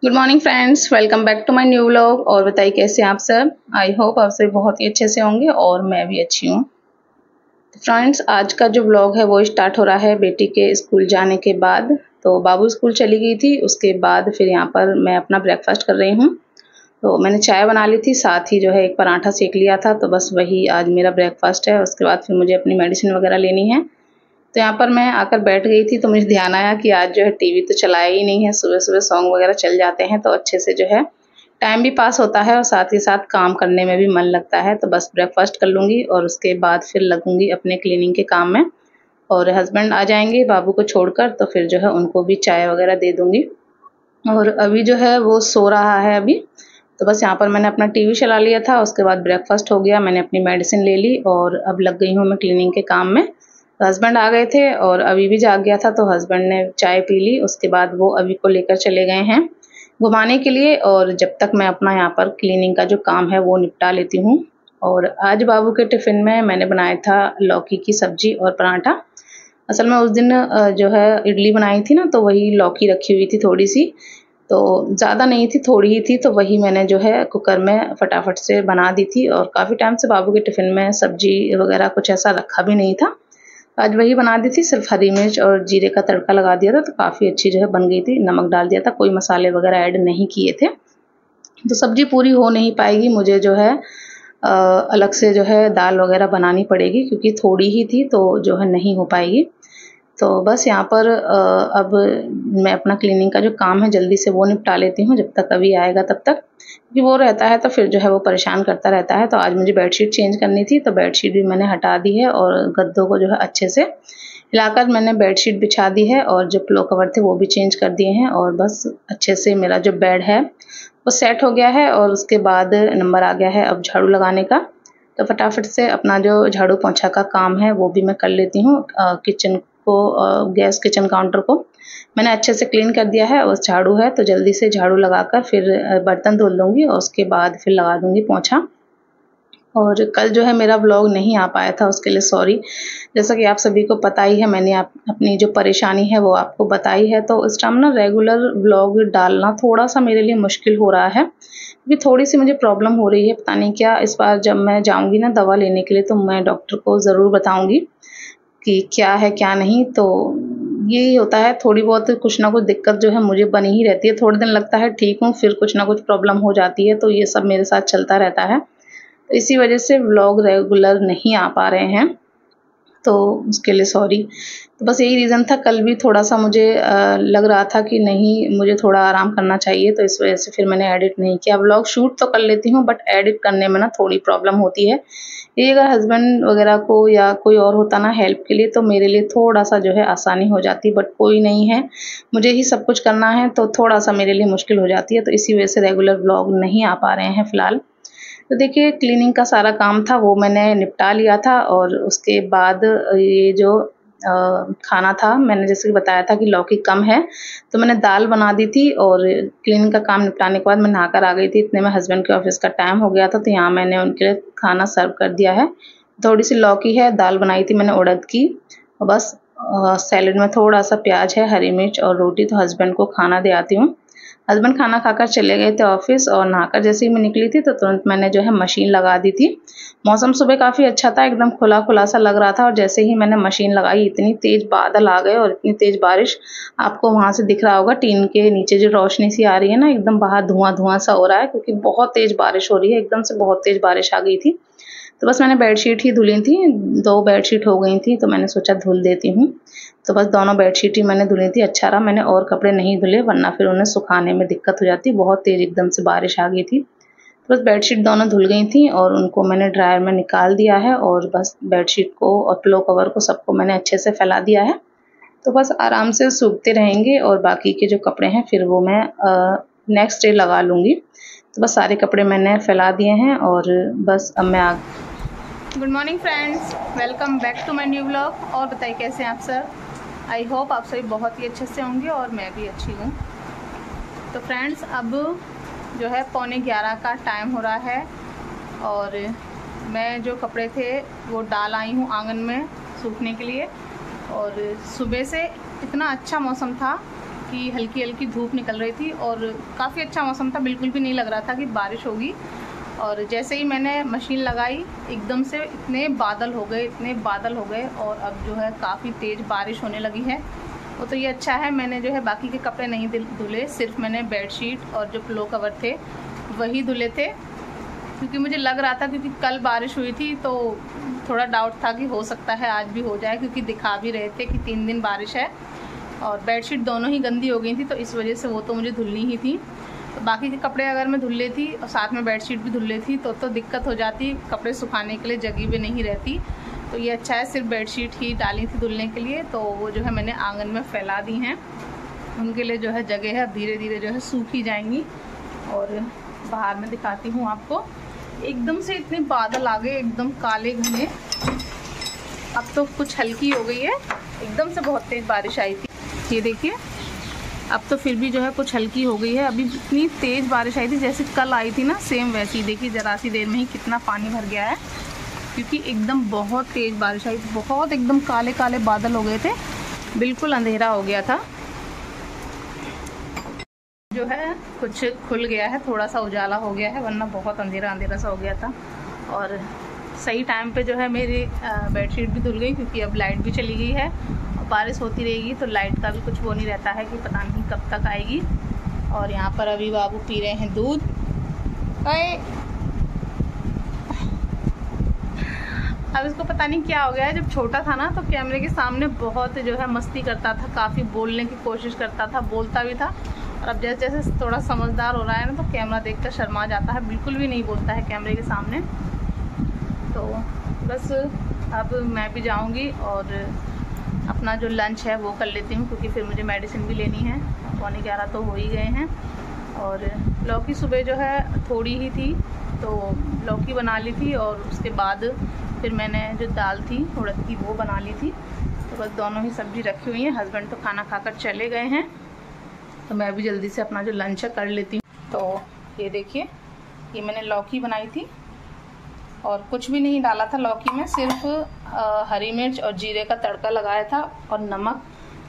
Good morning friends, welcome back to my new vlog. और बताइए कैसे हैं आप सब। आई होप आप सब बहुत ही अच्छे से होंगे और मैं भी अच्छी हूँ। तो फ्रेंड्स, आज का जो व्लॉग है वो स्टार्ट हो रहा है बेटी के स्कूल जाने के बाद। तो बाबू स्कूल चली गई थी, उसके बाद फिर यहाँ पर मैं अपना ब्रेकफास्ट कर रही हूँ। तो मैंने चाय बना ली थी, साथ ही जो है एक पराठा सेक लिया था। तो बस वही आज मेरा ब्रेकफास्ट है। उसके बाद फिर मुझे अपनी मेडिसिन वगैरह लेनी है। तो यहाँ पर मैं आकर बैठ गई थी, तो मुझे ध्यान आया कि आज जो है टीवी तो चलाया ही नहीं है। सुबह सुबह सॉन्ग वगैरह चल जाते हैं तो अच्छे से जो है टाइम भी पास होता है और साथ ही साथ काम करने में भी मन लगता है। तो बस ब्रेकफास्ट कर लूँगी और उसके बाद फिर लगूँगी अपने क्लीनिंग के काम में। और हस्बैंड आ जाएंगे बाबू को छोड़कर, तो फिर जो है उनको भी चाय वगैरह दे दूँगी। और अभी जो है वो सो रहा है अभी। तो बस यहाँ पर मैंने अपना टीवी चला लिया था, उसके बाद ब्रेकफास्ट हो गया, मैंने अपनी मेडिसिन ले ली और अब लग गई हूँ मैं क्लीनिंग के काम में। तो हस्बैंड आ गए थे और अभी भी जाग गया था, तो हस्बैंड ने चाय पी ली। उसके बाद वो अभी को लेकर चले गए हैं घुमाने के लिए। और जब तक मैं अपना यहाँ पर क्लीनिंग का जो काम है वो निपटा लेती हूँ। और आज बाबू के टिफ़िन में मैंने बनाया था लौकी की सब्जी और पराठा। असल में उस दिन जो है इडली बनाई थी ना, तो वही लौकी रखी हुई थी थोड़ी सी। तो ज़्यादा नहीं थी, थोड़ी ही थी, तो वही मैंने जो है कुकर में फटाफट से बना दी थी। और काफ़ी टाइम से बाबू के टिफ़िन में सब्जी वगैरह कुछ ऐसा रखा भी नहीं था। आज वही बना दी थी, सिर्फ हरी मिर्च और जीरे का तड़का लगा दिया था, तो काफ़ी अच्छी जो है बन गई थी। नमक डाल दिया था, कोई मसाले वगैरह ऐड नहीं किए थे। तो सब्जी पूरी हो नहीं पाएगी, मुझे जो है अलग से जो है दाल वगैरह बनानी पड़ेगी, क्योंकि थोड़ी ही थी तो जो है नहीं हो पाएगी। तो बस यहाँ पर अब मैं अपना क्लीनिंग का जो काम है जल्दी से वो निपटा लेती हूँ, जब तक अभी आएगा तब तक। क्योंकि वो रहता है तो फिर जो है वो परेशान करता रहता है। तो आज मुझे बेडशीट चेंज करनी थी, तो बेडशीट भी मैंने हटा दी है और गद्दों को जो है अच्छे से हिलाकर मैंने बेडशीट बिछा दी है और जो पिलो कवर थे वो भी चेंज कर दिए हैं। और बस अच्छे से मेरा जो बेड है वो सेट हो गया है। और उसके बाद नंबर आ गया है अब झाड़ू लगाने का। तो फटाफट से अपना जो झाड़ू पोंछा का काम है वो भी मैं कर लेती हूँ। किचन को गैस किचन काउंटर को मैंने अच्छे से क्लीन कर दिया है। और झाड़ू है तो जल्दी से झाड़ू लगाकर फिर बर्तन धुल दूँगी और उसके बाद फिर लगा दूँगी पोंछा। और कल जो है मेरा व्लॉग नहीं आ पाया था, उसके लिए सॉरी। जैसा कि आप सभी को पता ही है, मैंने अपनी जो परेशानी है वो आपको बताई है। तो इस टाइम ना रेगुलर व्लॉग डालना थोड़ा-सा मेरे लिए मुश्किल हो रहा है, क्योंकि थोड़ी-सी मुझे प्रॉब्लम हो रही है, पता नहीं क्या। इस बार जब मैं जाऊँगी ना दवा लेने के लिए, तो मैं डॉक्टर को ज़रूर बताऊँगी कि क्या है क्या नहीं। तो यही होता है, थोड़ी बहुत कुछ ना कुछ दिक्कत जो है मुझे बनी ही रहती है। थोड़े दिन लगता है ठीक हूँ, फिर कुछ ना कुछ प्रॉब्लम हो जाती है, तो ये सब मेरे साथ चलता रहता है। तो इसी वजह से व्लॉग रेगुलर नहीं आ पा रहे हैं, तो उसके लिए सॉरी। तो बस यही रीज़न था, कल भी थोड़ा-सा मुझे लग रहा था कि नहीं, मुझे थोड़ा आराम करना चाहिए, तो इस वजह से फिर मैंने एडिट नहीं किया। व्लॉग शूट तो कर लेती हूँ, बट एडिट करने में ना थोड़ी प्रॉब्लम होती है। ये अगर हस्बैंड वगैरह को या कोई और होता ना हेल्प के लिए, तो मेरे लिए थोड़ा-सा जो है आसानी हो जाती, बट कोई नहीं है, मुझे ही सब कुछ करना है, तो थोड़ा-सा मेरे लिए मुश्किल हो जाती है। तो इसी वजह से रेगुलर व्लॉग नहीं आ पा रहे हैं फ़िलहाल। तो देखिए, क्लीनिंग का सारा काम था वो मैंने निपटा लिया था। और उसके बाद ये जो खाना था, मैंने जैसे कि बताया था कि लौकी कम है, तो मैंने दाल बना दी थी। और क्लीनिंग का काम निपटाने के बाद मैं नहाकर आ गई थी, इतने में हस्बैंड के ऑफिस का टाइम हो गया था, तो यहाँ मैंने उनके लिए खाना सर्व कर दिया है। थोड़ी सी लौकी है, दाल बनाई थी मैंने उड़द की, और बस सैलेड में थोड़ा सा प्याज है, हरी मिर्च और रोटी। तो हस्बैंड को खाना दे आती हूँ। हस्बैंड खाना खाकर चले गए थे ऑफिस, और नहाकर जैसे ही मैं निकली थी तो तुरंत मैंने जो है मशीन लगा दी थी। मौसम सुबह काफ़ी अच्छा था, एकदम खुला-खुला सा लग रहा था। और जैसे ही मैंने मशीन लगाई, इतनी तेज़ बादल आ गए और इतनी तेज़ बारिश। आपको वहाँ से दिख रहा होगा टीन के नीचे जो रोशनी सी आ रही है ना, एकदम बाहर धुआँ-धुआँ सा हो रहा है, क्योंकि बहुत तेज़ बारिश हो रही है। एकदम से बहुत तेज़ बारिश आ गई थी। तो बस मैंने बेडशीट ही धुली थी, 2 बेडशीट हो गई थी, तो मैंने सोचा धुल देती हूँ। तो बस दोनों बेडशीट ही मैंने धुली थी। अच्छा रहा मैंने और कपड़े नहीं धुले, वरना फिर उन्हें सुखाने में दिक्कत हो जाती, बहुत तेज़ एकदम से बारिश आ गई थी। तो बस बेडशीट दोनों धुल गई थी और उनको मैंने ड्रायर में निकाल दिया है। और बस बेडशीट को और पिलो कवर को सबको मैंने अच्छे से फैला दिया है। तो बस आराम से सूखते रहेंगे, और बाकी के जो कपड़े हैं फिर वो मैं नेक्स्ट डे लगा लूँगी। तो बस सारे कपड़े मैंने फैला दिए हैं और बस अब मैं good morning friends, welcome back to my new vlog. और बताइए कैसे हैं आप सर। आई होप आप सभी बहुत ही अच्छे से होंगे और मैं भी अच्छी हूँ। तो फ्रेंड्स, अब जो है 11:15 का टाइम हो रहा है, और मैं जो कपड़े थे वो डाल आई हूँ आंगन में सूखने के लिए। और सुबह से इतना अच्छा मौसम था कि हल्की हल्की धूप निकल रही थी और काफ़ी अच्छा मौसम था, बिल्कुल भी नहीं लग रहा था कि बारिश होगी। और जैसे ही मैंने मशीन लगाई एकदम से इतने बादल हो गए और अब जो है काफ़ी तेज़ बारिश होने लगी है। वो तो ये अच्छा है, मैंने जो है बाकी के कपड़े नहीं धुले, सिर्फ मैंने बेडशीट और जो पिलो कवर थे वही धुले थे, क्योंकि मुझे लग रहा था, क्योंकि कल बारिश हुई थी तो थोड़ा डाउट था कि हो सकता है आज भी हो जाए, क्योंकि दिखा भी रहे थे कि 3 दिन बारिश है। और बेडशीट दोनों ही गंदी हो गई थी, तो इस वजह से वो तो मुझे धुलनी ही थी। तो बाकी के कपड़े अगर मैं धुल लेती और साथ में बेडशीट भी धुल लेती तो दिक्कत हो जाती, कपड़े सुखाने के लिए जगह भी नहीं रहती। तो ये अच्छा है, सिर्फ बेडशीट ही डाली थी धुलने के लिए, तो वो जो है मैंने आंगन में फैला दी हैं, उनके लिए जो है जगह है, धीरे धीरे जो है सूख ही जाएंगी। और बाहर में दिखाती हूँ आपको, एकदम से इतने बादल आ गए, एकदम काले घने। अब तो कुछ हल्की हो गई है, एकदम से बहुत तेज़ बारिश आई थी, ये देखिए। अब तो फिर भी जो है कुछ हल्की हो गई है, अभी इतनी तेज़ बारिश आई थी जैसे कल आई थी ना, सेम वैसी। देखिए ज़रा सी देर में ही कितना पानी भर गया है, क्योंकि एकदम बहुत तेज़ बारिश आई, बहुत एकदम काले काले बादल हो गए थे, बिल्कुल अंधेरा हो गया था। जो है कुछ खुल गया है, थोड़ा सा उजाला हो गया है, वरना बहुत अंधेरा अंधेरा सा हो गया था। और सही टाइम पे जो है मेरी बेडशीट भी धुल गई, क्योंकि अब लाइट भी चली गई है और बारिश होती रहेगी तो लाइट का भी कुछ वो नहीं रहता है कि पता नहीं कब तक आएगी। और यहाँ पर अभी बाबू पी रहे हैं दूध। अब इसको पता नहीं क्या हो गया है, जब छोटा था ना तो कैमरे के सामने बहुत जो है मस्ती करता था, काफ़ी बोलने की कोशिश करता था, बोलता भी था। और अब जैसे जैसे थोड़ा समझदार हो रहा है ना, तो कैमरा देखकर शर्मा जाता है, बिल्कुल भी नहीं बोलता है कैमरे के सामने। तो बस अब मैं भी जाऊंगी और अपना जो लंच है वो कर लेती हूँ, क्योंकि फिर मुझे मेडिसिन भी लेनी है। 11:15 तो हो ही गए हैं। और लौकी सुबह जो है थोड़ी ही थी तो लौकी बना ली थी, और उसके बाद फिर मैंने जो दाल थी उड़द की वो बना ली थी। तो बस दोनों ही सब्ज़ी रखी हुई हैं, हस्बैंड तो खाना खाकर चले गए हैं, तो मैं भी जल्दी से अपना जो लंच है कर लेती हूँ। तो ये देखिए, ये मैंने लौकी बनाई थी और कुछ भी नहीं डाला था लौकी में, सिर्फ हरी मिर्च और जीरे का तड़का लगाया था और नमक,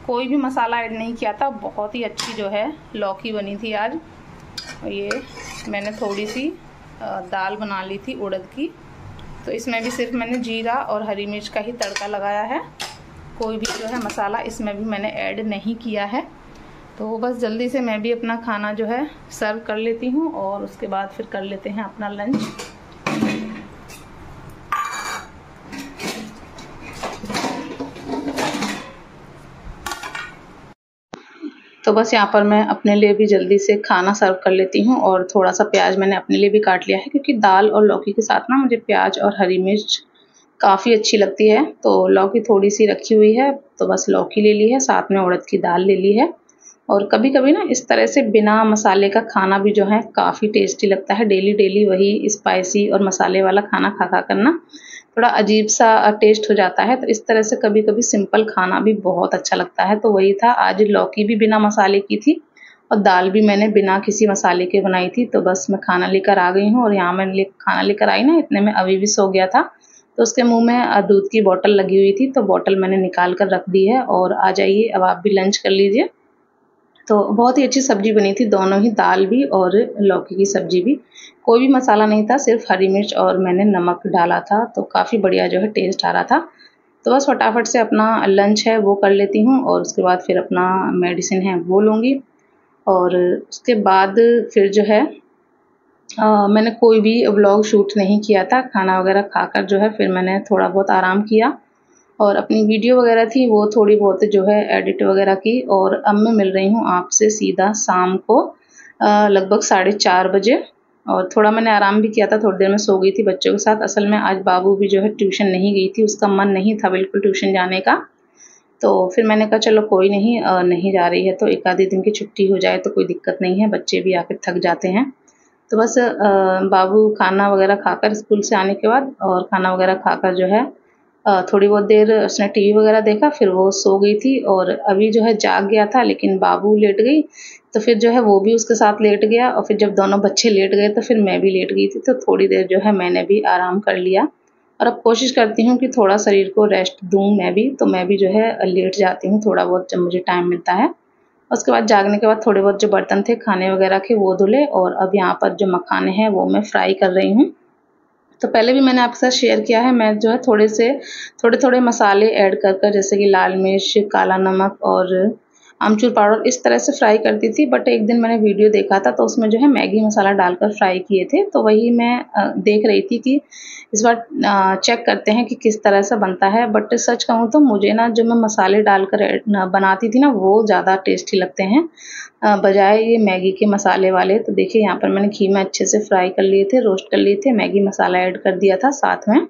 कोई भी मसाला ऐड नहीं किया था। बहुत ही अच्छी जो है लौकी बनी थी आज। ये मैंने थोड़ी सी दाल बना ली थी उड़द की, तो इसमें भी सिर्फ मैंने जीरा और हरी मिर्च का ही तड़का लगाया है, कोई भी जो है मसाला इसमें भी मैंने ऐड नहीं किया है। तो बस जल्दी से मैं भी अपना खाना जो है सर्व कर लेती हूँ और उसके बाद फिर कर लेते हैं अपना लंच। तो बस यहाँ पर मैं अपने लिए भी जल्दी से खाना सर्व कर लेती हूँ, और थोड़ा सा प्याज मैंने अपने लिए भी काट लिया है, क्योंकि दाल और लौकी के साथ ना मुझे प्याज और हरी मिर्च काफ़ी अच्छी लगती है। तो लौकी थोड़ी सी रखी हुई है, तो बस लौकी ले ली है, साथ में उड़द की दाल ले ली है। और कभी कभी ना इस तरह से बिना मसाले का खाना भी जो है काफ़ी टेस्टी लगता है। डेली डेली वही स्पाइसी और मसाले वाला खाना खा खा कर ना थोड़ा अजीब सा टेस्ट हो जाता है, तो इस तरह से कभी कभी सिंपल खाना भी बहुत अच्छा लगता है। तो वही था, आज लौकी भी बिना मसाले की थी और दाल भी मैंने बिना किसी मसाले के बनाई थी। तो बस मैं खाना लेकर आ गई हूँ, और यहाँ मैं खाना लेकर आई ना, इतने में अभी भी सो गया था, तो उसके मुंह में दूध की बोतल लगी हुई थी, तो बोतल मैंने निकाल कर रख दी है। और आ जाइए, अब आप भी लंच कर लीजिए। तो बहुत ही अच्छी सब्जी बनी थी, दोनों ही, दाल भी और लौकी की सब्जी भी। कोई भी मसाला नहीं था, सिर्फ हरी मिर्च और मैंने नमक डाला था, तो काफ़ी बढ़िया जो है टेस्ट आ रहा था। तो बस फटाफट से अपना लंच है वो कर लेती हूँ, और उसके बाद फिर अपना मेडिसिन है वो लूँगी। और उसके बाद फिर जो है मैंने कोई भी व्लॉग शूट नहीं किया था। खाना वगैरह खाकर जो है फिर मैंने थोड़ा बहुत आराम किया, और अपनी वीडियो वगैरह थी वो थोड़ी बहुत जो है एडिट वगैरह की। और अब मैं मिल रही हूँ आपसे सीधा शाम को लगभग 4:30 बजे। और थोड़ा मैंने आराम भी किया था, थोड़ी देर में सो गई थी बच्चों के साथ। असल में आज बाबू भी जो है ट्यूशन नहीं गई थी, उसका मन नहीं था बिल्कुल ट्यूशन जाने का। तो फिर मैंने कहा चलो कोई नहीं, नहीं जा रही है तो एक आधे दिन की छुट्टी हो जाए तो कोई दिक्कत नहीं है, बच्चे भी आकर थक जाते हैं। तो बस बाबू खाना वगैरह खाकर स्कूल से आने के बाद, और खाना वगैरह खाकर जो है थोड़ी बहुत देर उसने टीवी वगैरह देखा, फिर वो सो गई थी। और अभी जो है जाग गया था, लेकिन बाबू लेट गई, तो फिर जो है वो भी उसके साथ लेट गया। और फिर जब दोनों बच्चे लेट गए तो फिर मैं भी लेट गई थी, तो थोड़ी देर जो है मैंने भी आराम कर लिया। और अब कोशिश करती हूँ कि थोड़ा शरीर को रेस्ट दूँ मैं भी, तो मैं भी जो है लेट जाती हूँ थोड़ा बहुत जब मुझे टाइम मिलता है। उसके बाद जागने के बाद थोड़े बहुत जो बर्तन थे खाने वगैरह के वो धुले और अब यहाँ पर जो मखाने हैं वो मैं फ्राई कर रही हूँ। तो पहले भी मैंने आपके साथ शेयर किया है, मैं जो है थोड़े-थोड़े मसाले ऐड कर जैसे कि लाल मिर्च, काला नमक और आमचूर पाउडर इस तरह से फ्राई करती थी। बट एक दिन मैंने वीडियो देखा था तो उसमें जो है मैगी मसाला डालकर फ्राई किए थे, तो वही मैं देख रही थी कि इस बार चेक करते हैं कि किस तरह से बनता है। बट सच कहूँ तो मुझे ना जो मैं मसाले डालकर बनाती थी ना वो ज़्यादा टेस्टी लगते हैं बजाय ये मैगी के मसाले वाले। तो देखिए यहाँ पर मैंने घी में अच्छे से फ्राई कर लिए थे, रोस्ट कर लिए थे, मैगी मसाला ऐड कर दिया था, साथ में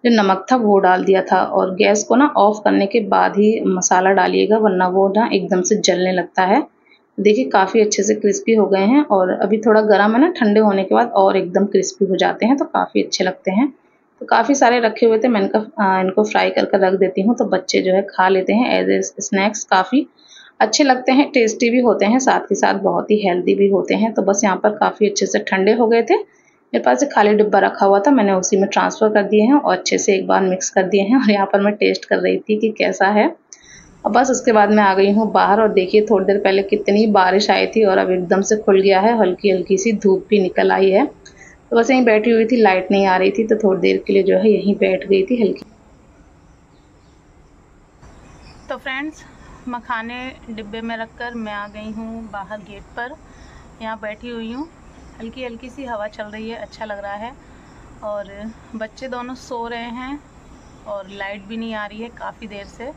जो नमक था वो डाल दिया था। और गैस को ना ऑफ करने के बाद ही मसाला डालिएगा वरना वो ना एकदम से जलने लगता है। देखिए काफ़ी अच्छे से क्रिस्पी हो गए हैं और अभी थोड़ा गर्म है ना, ठंडे होने के बाद और एकदम क्रिस्पी हो जाते हैं तो काफ़ी अच्छे लगते हैं। तो काफ़ी सारे रखे हुए थे, मैंने कहा इनको फ्राई कर रख देती हूँ तो बच्चे जो है खा लेते हैं एज ए स्नैक्स। काफ़ी अच्छे लगते हैं, टेस्टी भी होते हैं, साथ के साथ बहुत ही हेल्दी भी होते हैं। तो बस यहाँ पर काफ़ी अच्छे से ठंडे हो गए थे, मेरे पास एक खाली डिब्बा रखा हुआ था, मैंने उसी में ट्रांसफ़र कर दिए हैं और अच्छे से एक बार मिक्स कर दिए हैं। और यहाँ पर मैं टेस्ट कर रही थी कि कैसा है। और बस उसके बाद मैं आ गई हूँ बाहर और देखिए थोड़ी देर पहले कितनी बारिश आई थी और अब एकदम से खुल गया है, हल्की-हल्की सी धूप भी निकल आई है। तो बस यहीं बैठी हुई थी, लाइट नहीं आ रही थी तो थोड़ी देर के लिए जो है यहीं बैठ गई थी हल्की। तो फ्रेंड्स, मखाने डिब्बे में रखकर मैं आ गई हूँ बाहर गेट पर। यहाँ बैठी हुई हूँ, हल्की हल्की सी हवा चल रही है, अच्छा लग रहा है। और बच्चे दोनों सो रहे हैं और लाइट भी नहीं आ रही है काफ़ी देर से,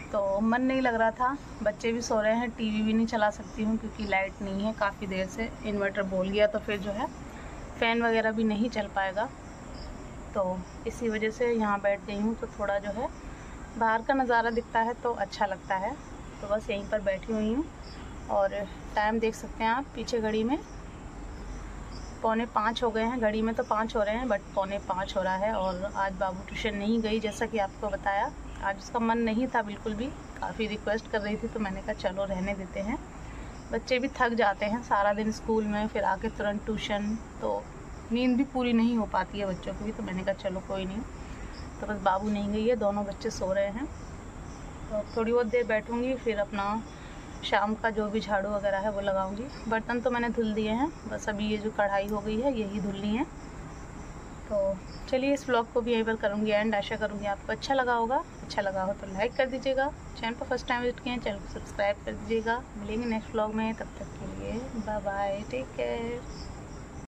तो मन नहीं लग रहा था। बच्चे भी सो रहे हैं, टीवी भी नहीं चला सकती हूँ क्योंकि लाइट नहीं है काफ़ी देर से। इन्वर्टर बोल गया तो फिर जो है फ़ैन वगैरह भी नहीं चल पाएगा, तो इसी वजह से यहाँ बैठ गई हूँ। तो थोड़ा जो है बाहर का नज़ारा दिखता है तो अच्छा लगता है। तो बस यहीं पर बैठी हुई हूँ और टाइम देख सकते हैं आप पीछे घड़ी में 4:45 हो गए हैं। घड़ी में तो 5 हो रहे हैं बट 4:45 हो रहा है। और आज बाबू ट्यूशन नहीं गई जैसा कि आपको बताया, आज उसका मन नहीं था बिल्कुल भी। काफ़ी रिक्वेस्ट कर रही थी तो मैंने कहा चलो रहने देते हैं। बच्चे भी थक जाते हैं सारा दिन स्कूल में, फिर आके तुरंत ट्यूशन, तो नींद भी पूरी नहीं हो पाती है बच्चों की भी। तो मैंने कहा चलो कोई नहीं। तो बस बाबू नहीं गई है, दोनों बच्चे सो रहे हैं। तो थोड़ी बहुत देर बैठूंगी, फिर अपना शाम का जो भी झाड़ू वगैरह है वो लगाऊंगी। बर्तन तो मैंने धुल दिए हैं, बस अभी ये जो कढ़ाई हो गई है यही धुलनी है। तो चलिए इस व्लॉग को भी यहीं पर करूँगी एंड। आशा करूँगी आपको अच्छा लगा होगा। अच्छा लगा हो तो लाइक कर दीजिएगा, चैनल पर फर्स्ट टाइम विजिट किए हैं चैनल को सब्सक्राइब कर दीजिएगा। मिलेंगे नेक्स्ट व्लॉग में, तब तक के लिए बाय बाय, टेक केयर।